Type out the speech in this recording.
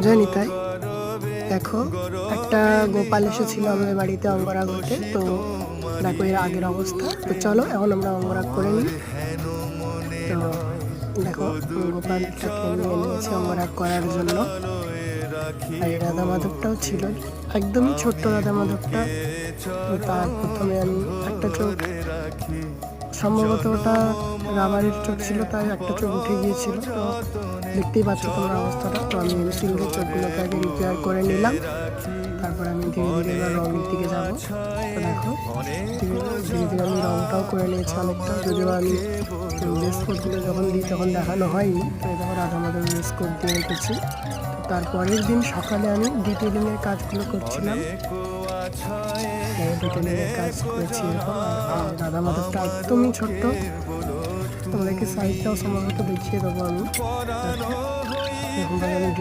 জয়নিতাই দেখো একটা গোপাল এসেছিল আমাদের বাড়িতে অঙ্গরাগ হতে। তো দেখো এর আগের অবস্থা। তো চলো এখন আমরা অঙ্গরাগ করে নিই। তো দেখো গোপালটাকে নিয়ে নিয়েছে অঙ্গরাগ করার জন্য। আর এই রাধা মাধবটাও ছিল, একদমই ছোট্ট রাধা মাধবটা। তো তার প্রথমে আমি একটা চোখ, সম্ভবত ওটা রাবারের চোখ ছিল, তাই একটা চোখ উঠে গিয়েছিল। তো দেখতেই পাচ্ছ তোমরা অবস্থাটা। তো আমি সিঙ্গেল চোখগুলোকে আগে রিপেয়ার করে নিলাম, তারপর আমি ধীরে ধীরে এবার রঙের দিকে যাবো। তো দেখো ধীরে ধীরে আমি রঙটাও করে নিয়েছি অনেকটা, যদিও আমি বেস কোডগুলো যখন দিই তখন দেখানো হয়নি। তো দেখো রাধা মাধব বেস কোড দিয়ে রেখেছি। তারপরের দিন সকালে আমি ডিটেলিংয়ের কাজগুলো করছিলাম। ডিটেলিংয়ের কাজ করেছি এরকম। রাধা মাধবটা একদমই ছোট্ট, তোমাদেরকে সাইডটাও সম্ভবত দেখিয়ে দেবো আমি। এরকমভাবে আমি